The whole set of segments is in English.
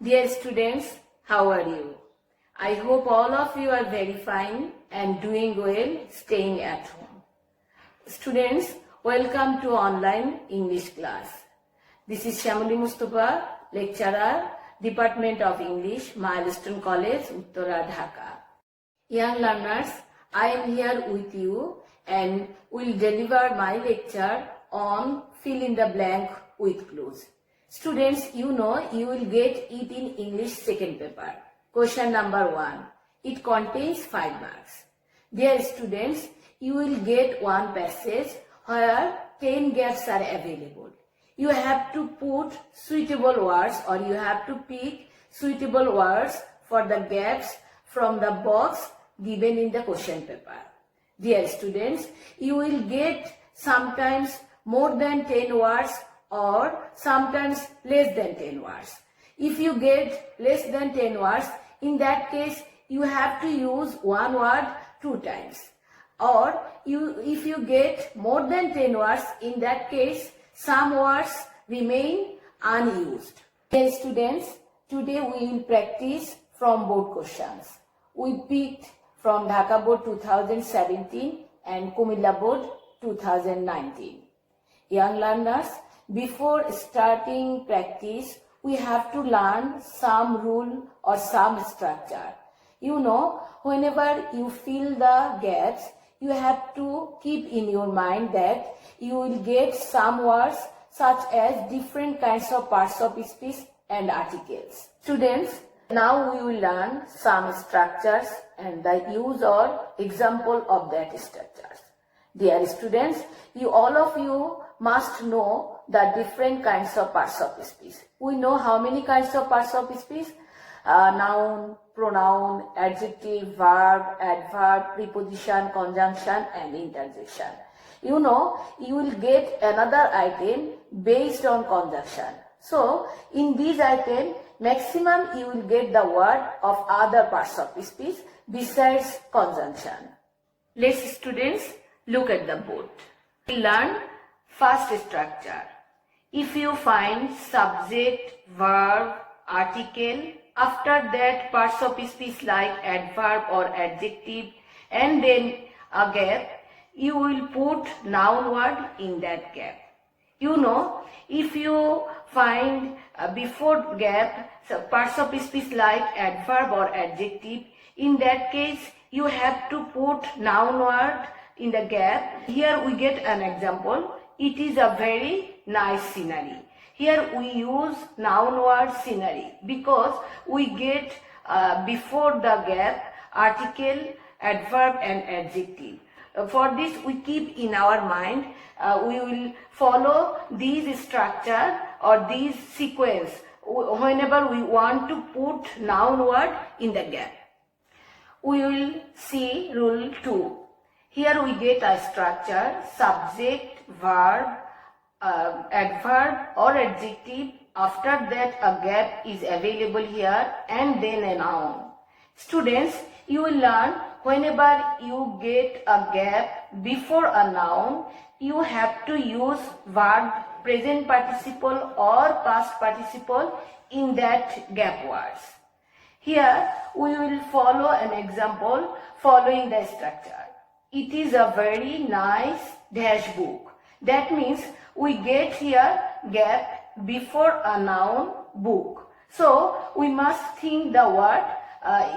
Dear students, how are you? I hope all of you are very fine and doing well staying at home. Students, welcome to online English class. This is Shamali Mustafa, lecturer, Department of English, Milestone College, Uttara, Dhaka. Young learners, I am here with you and will deliver my lecture on fill in the blank with clues. Students, you know you will get it in English second paper. Question number 1. It contains 5 marks. Dear students, you will get one passage where 10 gaps are available. You have to put suitable words or you have to pick suitable words for the gaps from the box given in the question paper. Dear students, you will get sometimes more than 10 words or sometimes less than 10 words. If you get less than 10 words, in that case you have to use one word 2 times. Or if you get more than 10 words, in that case some words remain unused. Dear students, today we will practice from board questions. We picked from Dhaka Board 2017 and Kumilla Board 2019. Young learners, before starting practice, we have to learn some rule or some structure. You know, whenever you fill the gaps, you have to keep in your mind that you will get some words such as different kinds of parts of speech and articles. Students, now we will learn some structures and the use or example of that structures. Dear students, all of you must know the different kinds of parts of speech. We know how many kinds of parts of speech? Noun, pronoun, adjective, verb, adverb, preposition, conjunction and interjection. You know, you will get another item based on conjunction. So, in this item, maximum you will get the word of other parts of speech besides conjunction. Let's students look at the board. We learn first structure. If you find subject, verb, article, after that parts of speech like adverb or adjective and then a gap, you will put noun word in that gap. You know, if you find before gap parts of speech like adverb or adjective, in that case you have to put noun word in the gap. Here we get an example. It is a very nice scenery. Here we use noun word scenery because we get before the gap article, adverb and adjective. For this we keep in our mind, we will follow these structure or these sequence whenever we want to put noun word in the gap. We will see rule 2. Here we get a structure, subject, verb, adverb or adjective. After that a gap is available here and then a noun. Students, you will learn whenever you get a gap before a noun, you have to use verb, present participle or past participle in that gap words. Here we will follow an example following the structure. It is a very nice dash book. That means we get here gap before a noun book. So we must think the word,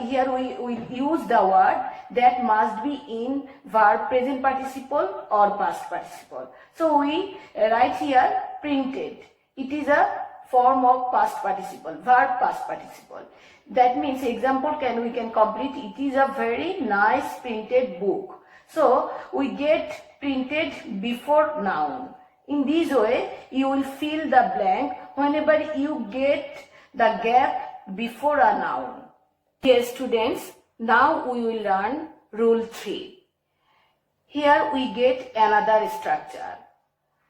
here we use the word that must be in verb, present participle or past participle. So we write here printed. It is a form of past participle, verb past participle. That means example we can complete. It is a very nice printed book. So we get printed before noun. In this way, you will fill the blank whenever you get the gap before a noun. Dear students, now we will learn rule 3. Here we get another structure.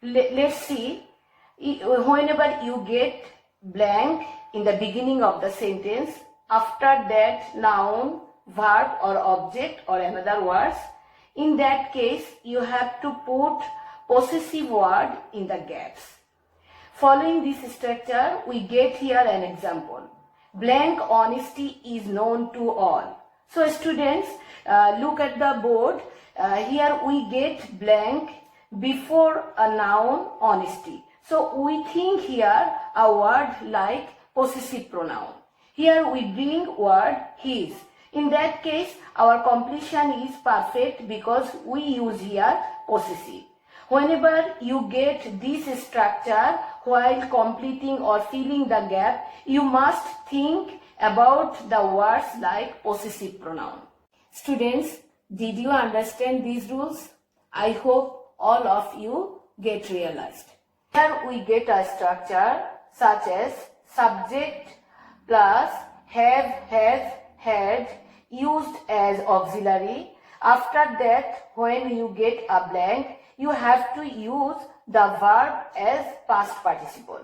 Let's see, whenever you get blank in the beginning of the sentence, after that noun, verb or object or another words, in that case you have to put possessive word in the gaps. Following this structure, we get here an example. Blank honesty is known to all. So students, look at the board. Here we get blank before a noun honesty. So we think here a word like possessive pronoun. Here we bring word his. In that case, our completion is perfect because we use here possessive. Whenever you get this structure while completing or filling the gap, you must think about the words like possessive pronoun. Students, did you understand these rules? I hope all of you get realized. Here we get a structure such as subject plus have, has, had used as auxiliary. After that, when you get a blank, you have to use the verb as past participle.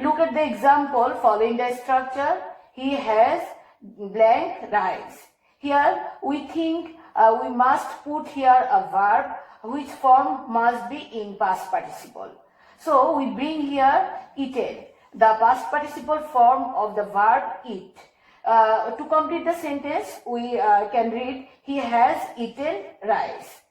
Look at the example following the structure. He has blank rice. Here we think we must put here a verb which form must be in past participle. So we bring here eaten, the past participle form of the verb eat. To complete the sentence, we can read he has eaten rice.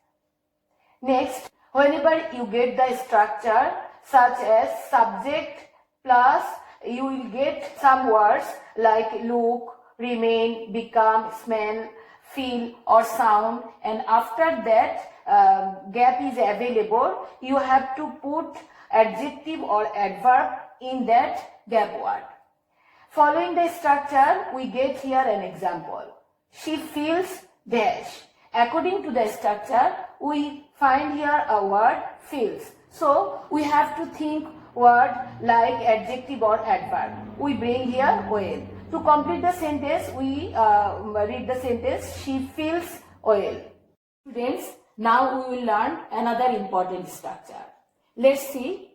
Next, whenever you get the structure such as subject plus, you will get some words like look, remain, become, smell, feel or sound, and after that gap is available, you have to put adjective or adverb in that gap word. Following the structure, we get here an example. She feels dash. According to the structure, we find here a word feels. So we have to think word like adjective or adverb. We bring here well. To complete the sentence, we read the sentence, she feels well. Students, now we will learn another important structure. Let's see.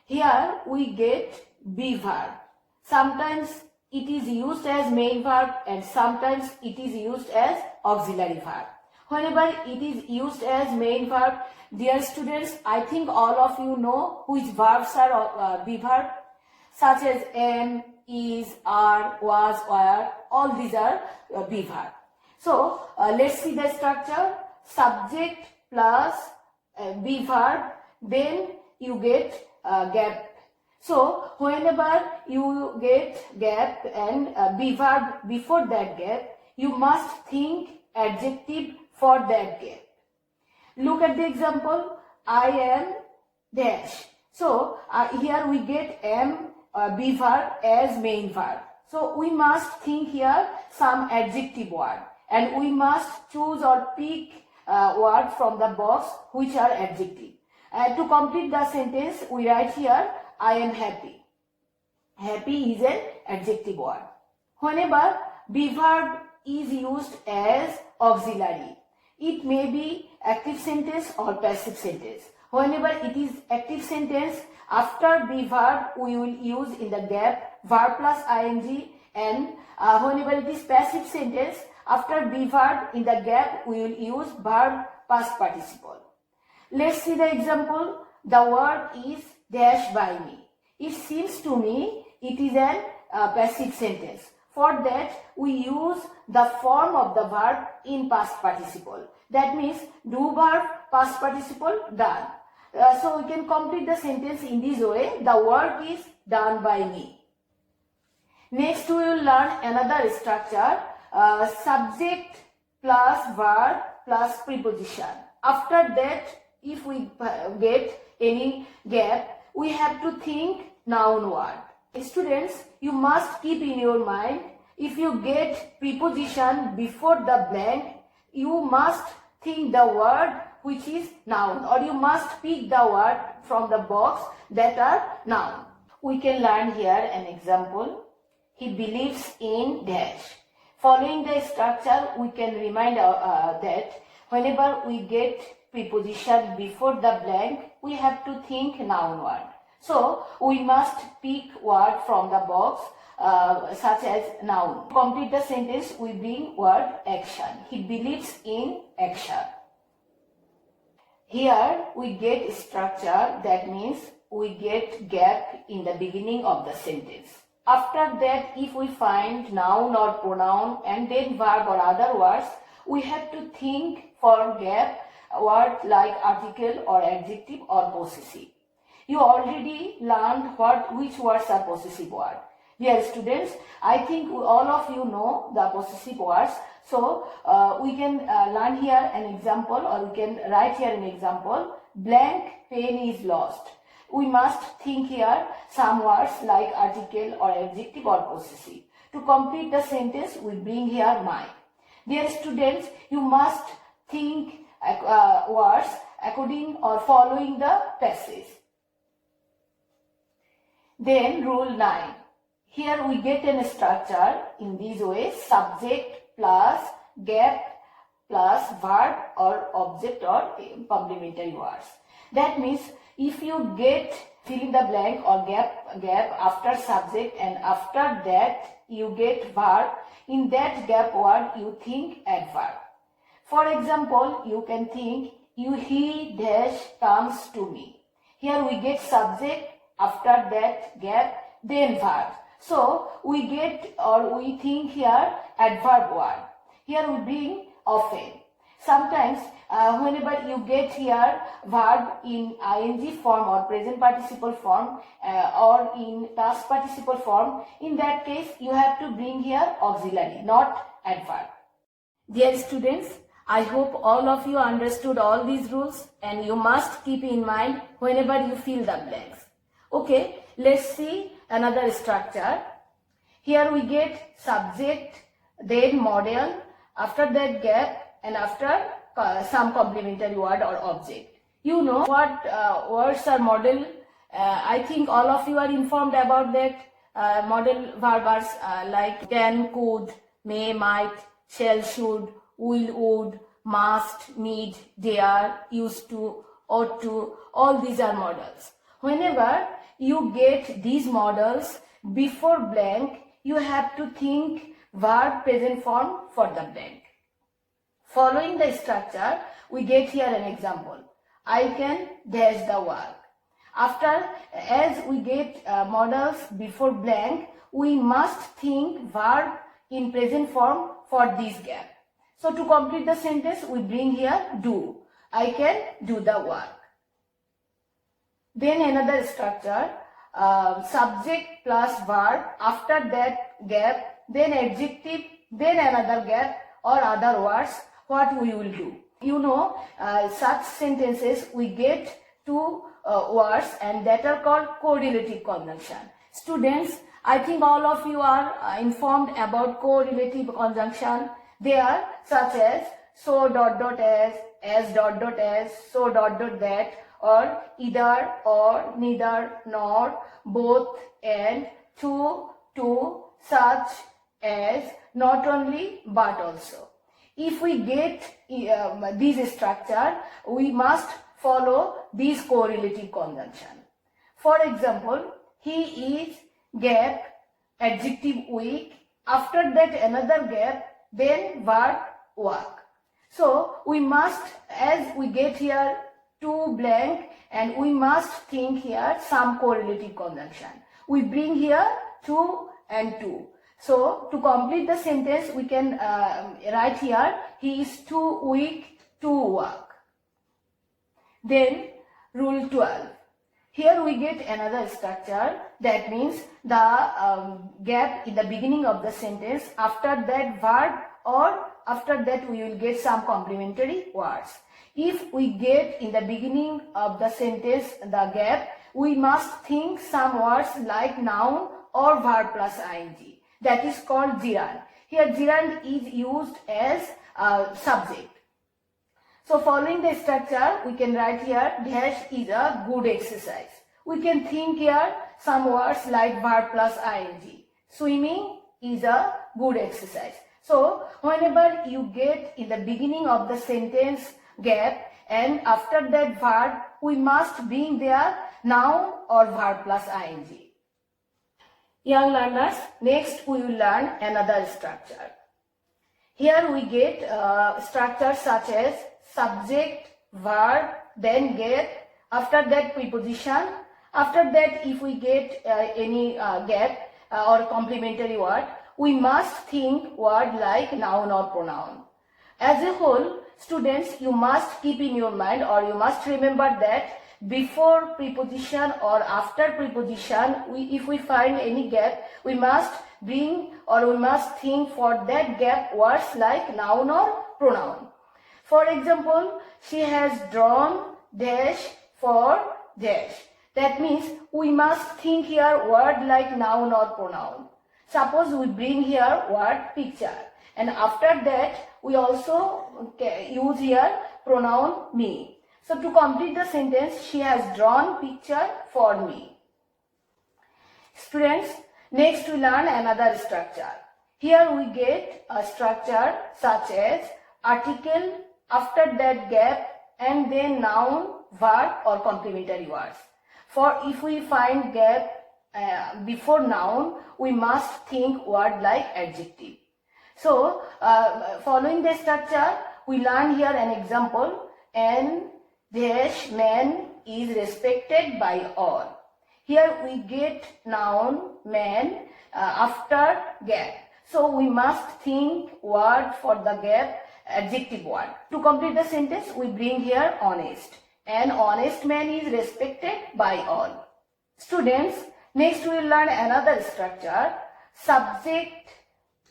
Here we get be verb. Sometimes it is used as main verb and sometimes it is used as auxiliary verb. Whenever it is used as main verb, dear students, I think all of you know which verbs are be verb, such as am, is, are, was, were, all these are be verb. So let's see the structure. Subject plus be verb, then you get gap. So whenever you get gap and be verb before that gap, you must think adjective for that gap. Look at the example, I am dash. So here we get am be verb as main verb. So we must think here some adjective word and we must choose or pick word from the box which are adjective. To complete the sentence, we write here I am happy. Happy is an adjective word. Whenever be verb is used as auxiliary, it may be active sentence or passive sentence. Whenever it is active sentence, after be verb we will use in the gap verb plus ing, and whenever it is passive sentence, after be verb in the gap we will use verb past participle. Let's see the example. The word is dash by me. It seems to me it is an passive sentence. For that we use the form of the verb in past participle. That means do verb past participle done. So we can complete the sentence in this way. The work is done by me. Next we will learn another structure, subject plus verb plus preposition. After that, if we get any gap, we have to think noun word. Students, you must keep in your mind, if you get preposition before the blank, you must think the word which is noun, or you must pick the word from the box that are noun. We can learn here an example. He believes in dash. Following the structure, we can remind that whenever we get preposition before the blank, we have to think noun word. So we must pick word from the box such as noun. To complete the sentence, we bring word action. He believes in action. Here we get structure, that means we get gap in the beginning of the sentence. After that, if we find noun or pronoun and then verb or other words, we have to think for gap word like article or adjective or possessive. You already learned which words are possessive word. Dear students, I think all of you know the possessive words. So we can learn here an example, or we can write here an example. Blank pen is lost. We must think here some words like article or adjective or possessive. To complete the sentence, we bring here my. Dear students, you must think words according or following the passage. Then rule 9. Here we get a structure in this way: subject plus gap plus verb or object or complementary words. That means if you get fill in the blank or gap after subject and after that you get verb, in that gap word you think adverb. For example, you can think he dash comes to me. Here we get subject, after that gap, then verb. So we get or we think here adverb word. Here we bring often. Sometimes whenever you get here verb in ing form or present participle form or in past participle form, in that case you have to bring here auxiliary, not adverb. Dear students, I hope all of you understood all these rules, and you must keep in mind whenever you fill the blanks. Okay, let's see another structure. Here we get subject, then model, after that gap, and after some complementary word or object. You know what words are model. I think all of you are informed about that. Model verbs like can, could, may, might, shall, should, will, would, must, need, dare, used to, ought to, all these are models. Whenever you get these models before blank, you have to think verb present form for the blank. Following the structure, we get here an example. I can dash the work. After, as we get models before blank, we must think verb in present form for this gap. So to complete the sentence, we bring here do. I can do the work. Then another structure, subject plus verb, after that gap, then adjective, then another gap or other words, what we will do. You know, such sentences we get two words, and that are called correlative conjunction. Students, I think all of you are informed about correlative conjunction. They are such as so dot dot as dot dot as, so dot dot that, or either, or, neither, nor, both, and, to, such as, not only, but also. If we get this structure, we must follow this correlative conjunction. For example, he is gap, adjective weak, after that another gap, then verb work. So we must, as we get here two blank, and we must think here some correlative conjunction. We bring here two and two. So to complete the sentence, we can write here, he is too weak to work. Then rule 12. Here we get another structure. That means the gap in the beginning of the sentence, after that verb, or after that we will get some complementary words. If we get in the beginning of the sentence the gap, we must think some words like noun or verb plus ing. That is called gerund. Here gerund is used as subject. So following the structure, we can write here dash is a good exercise. We can think here some words like verb plus ing. Swimming is a good exercise. So whenever you get in the beginning of the sentence gap and after that verb, we must bring there noun or verb plus ing. Young learners, next we will learn another structure. Here we get structures such as subject, verb, then get, after that preposition. After that, if we get any gap, or complementary word, we must think word like noun or pronoun. As a whole, students, you must keep in your mind, or you must remember that before preposition or after preposition, if we find any gap, we must bring or we must think for that gap words like noun or pronoun. For example, she has drawn dash for dash. That means we must think here word like noun or pronoun. Suppose we bring here word picture, and after that we also use here pronoun me. So to complete the sentence, she has drawn picture for me. Students, next we learn another structure. Here we get a structure such as article, after that gap, and then noun, verb or complementary words. For if we find gap before noun, we must think word like adjective. So following the structure, we learn here an example. An dash man is respected by all. Here we get noun man after gap. So we must think word for the gap, adjective word. To complete the sentence, we bring here honest. An honest man is respected by all. Students, next we will learn another structure. Subject,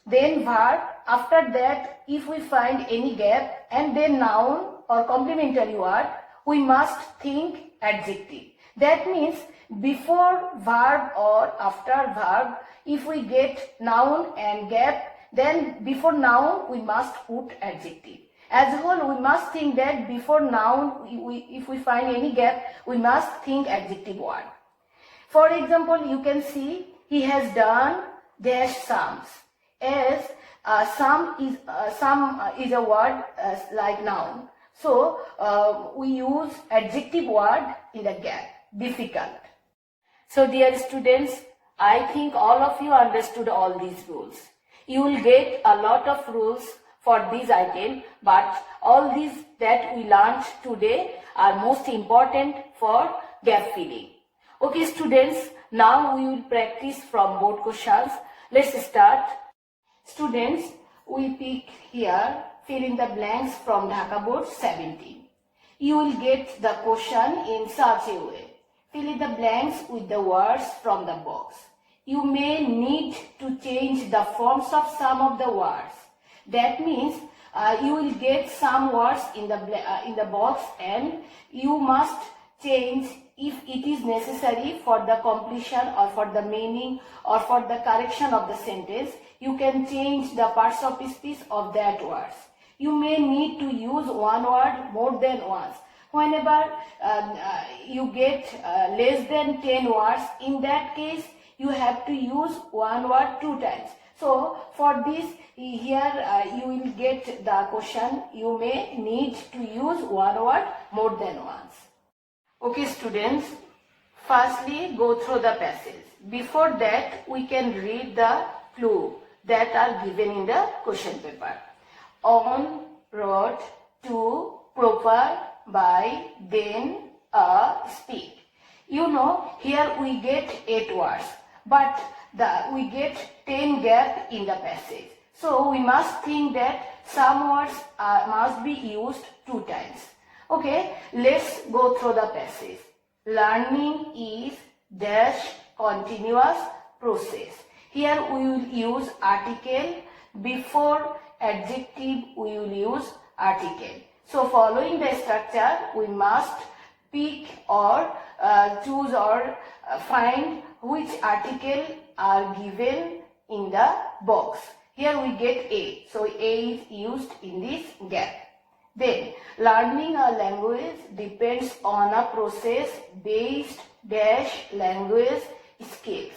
then verb. After that, if we find any gap, and then noun or complementary word, we must think adjective. That means before verb or after verb, if we get noun and gap, then before noun we must put adjective. As a whole, we must think that before noun, if we find any gap, we must think adjective word. For example, you can see he has done dash sums. As sum is a word like noun. So we use adjective word in the gap. Difficult. So dear students, I think all of you understood all these rules. You will get a lot of rules for this item, but all these that we learned today are most important for gap filling. Okay students, now we will practice from board questions. Let's start. Students, we pick here, fill in the blanks from Dhaka board 17. You will get the question in such a way. Fill in the blanks with the words from the box. You may need to change the forms of some of the words. That means you will get some words in the box, and you must change if it is necessary for the completion or for the meaning or for the correction of the sentence. You can change the parts of speech of that words. You may need to use one word more than once. Whenever you get less than 10 words, in that case you have to use one word 2 times. So for this, here you will get the question, you may need to use one word more than once. Okay students, firstly go through the passage. Before that, we can read the clue that are given in the question paper. On, road, to, proper, by, then, speak. You know, here we get 8 words, but we get 10 gap in the passage. So we must think that some words must be used 2 times. Okay, let's go through the passage. Learning is dash continuous process. Here we will use article. Before adjective we will use article. So following the structure, we must pick or choose or find which article are given in the box. Here we get A. So A is used in this gap. Then, learning a language depends on a process based dash language skills.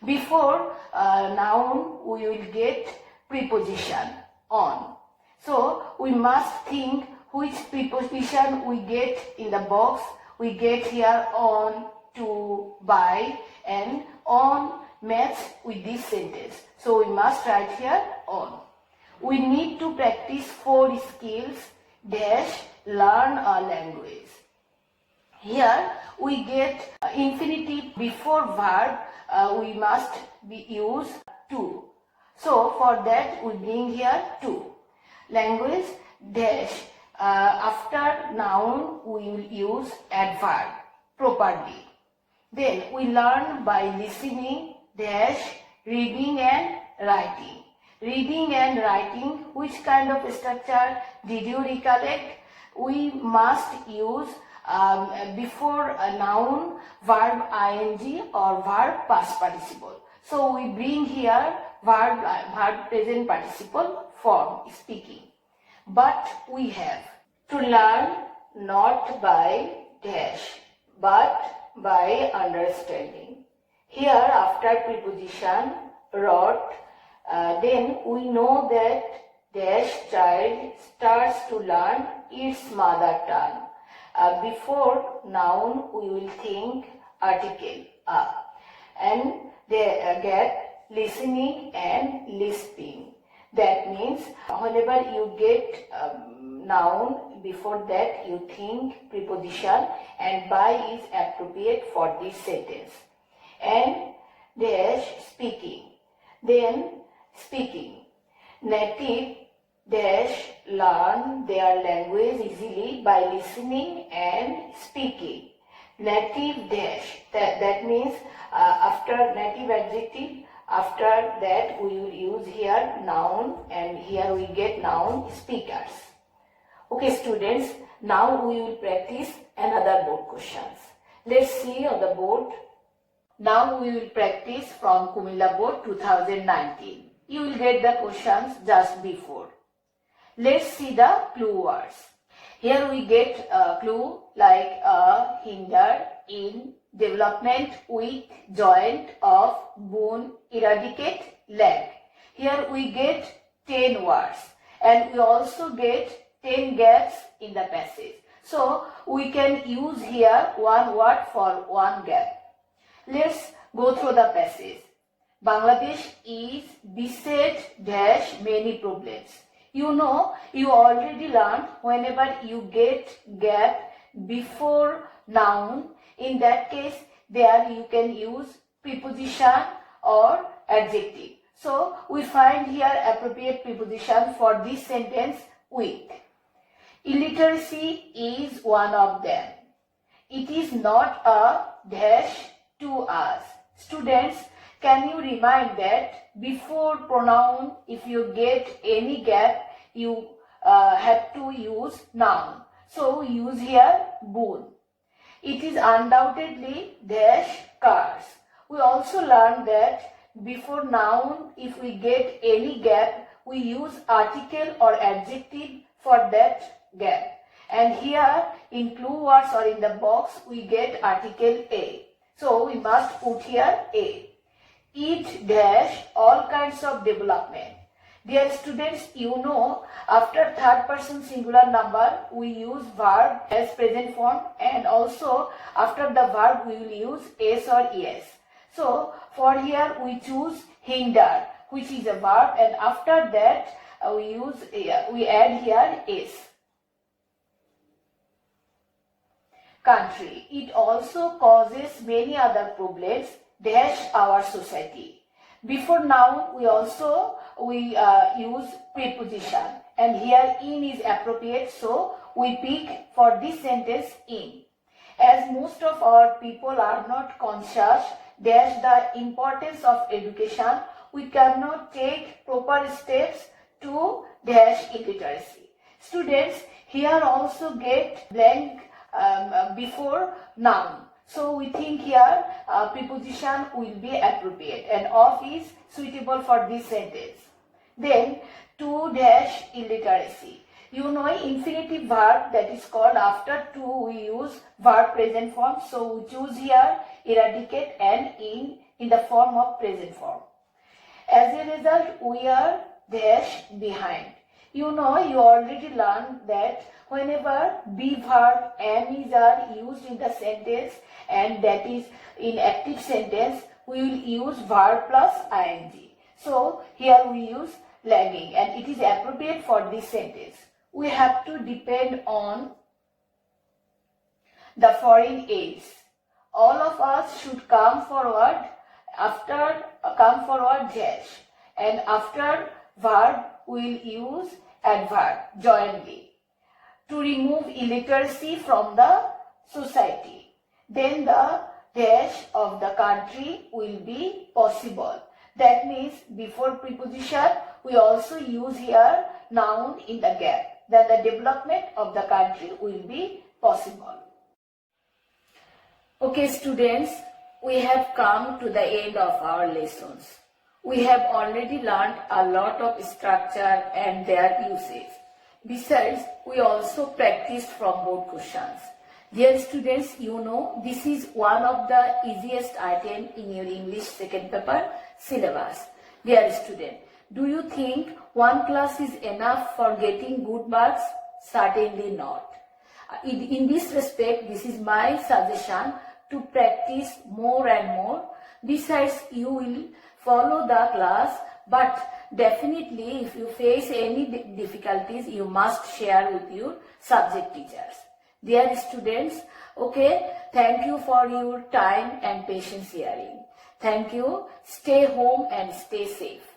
Before noun, we will get preposition on. So we must think which preposition we get in the box. We get here on, to, by, and on match with this sentence. So we must write here on. We need to practice 4 skills dash learn a language. Here we get infinitive before verb, we must use to. So for that we bring here to. Language dash, after noun we will use adverb properly. Then we learn by listening dash, reading and writing. Reading and writing, which kind of structure did you recollect? We must use before a noun verb ing or verb past participle. So we bring here verb present participle form speaking. But we have to learn not by dash but by understanding. Here after preposition wrote, then we know that dash child starts to learn its mother tongue. Before noun we will think article and they get listening and lisping. That means whenever you get noun, before that you think preposition and by is appropriate for this sentence. And dash speaking. Then speaking. Native dash learn their language easily by listening and speaking. Native dash, that means after native adjective, after that we will use here noun and here we get noun speakers. Okay students, now we will practice another board questions. Let's see on the board. Now we will practice from Kumilla board 2019. You will get the questions just before. Let's see the clue words. Here we get a clue like hinder, in, development, with, joint, of, boon, eradicate, lag. Here we get 10 words and we also get 10 gaps in the passage. So we can use here one word for one gap. Let's go through the passage. Bangladesh is beset dash many problems. You know, you already learned whenever you get gap before noun, in that case there you can use preposition or adjective. So we find here appropriate preposition for this sentence with. Illiteracy is one of them. It is not a dash to us. Students, can you remind that before pronoun, if you get any gap, you have to use noun. So use here boon. It is undoubtedly dash cars. We also learned that before noun, if we get any gap, we use article or adjective for that gap. And here in clue words or in the box, we get article a. So we must put here a. Eat dash all kinds of development. Dear students, you know, after third person singular number, we use verb as present form, and also after the verb we will use s or es. So for here we choose hinder, which is a verb, and after that we add here s. Country. It also causes many other problems dash our society. Before noun we also use preposition, and here in is appropriate, so we pick for this sentence in. As most of our people are not conscious dash the importance of education, we cannot take proper steps to dash illiteracy. Students, here also get blank before noun. So we think here preposition will be appropriate and of is suitable for this sentence. Then to dash illiteracy. You know, infinitive verb that is called after to we use verb present form. So we choose here eradicate and in the form of present form. As a result, we are dash behind. You know, you already learned that whenever be verb am is are used in the sentence, and that is in active sentence, we will use verb plus ing. So here we use lagging, and it is appropriate for this sentence. We have to depend on the foreign aids. All of us should come forward dash, and after verb we'll use adverb jointly to remove illiteracy from the society. Then the dash of the country will be possible. That means before preposition we also use here noun in the gap. Then the development of the country will be possible. Okay students, we have come to the end of our lessons. We have already learned a lot of structure and their usage. Besides, we also practiced from board questions. Dear students, you know this is one of the easiest items in your English second paper syllabus. Dear student, do you think one class is enough for getting good marks? Certainly not. In this respect, this is my suggestion to practice more and more. Besides, you will follow the class, but definitely if you face any difficulties, you must share with your subject teachers. Dear students, okay, thank you for your time and patience hearing. Thank you. Stay home and stay safe.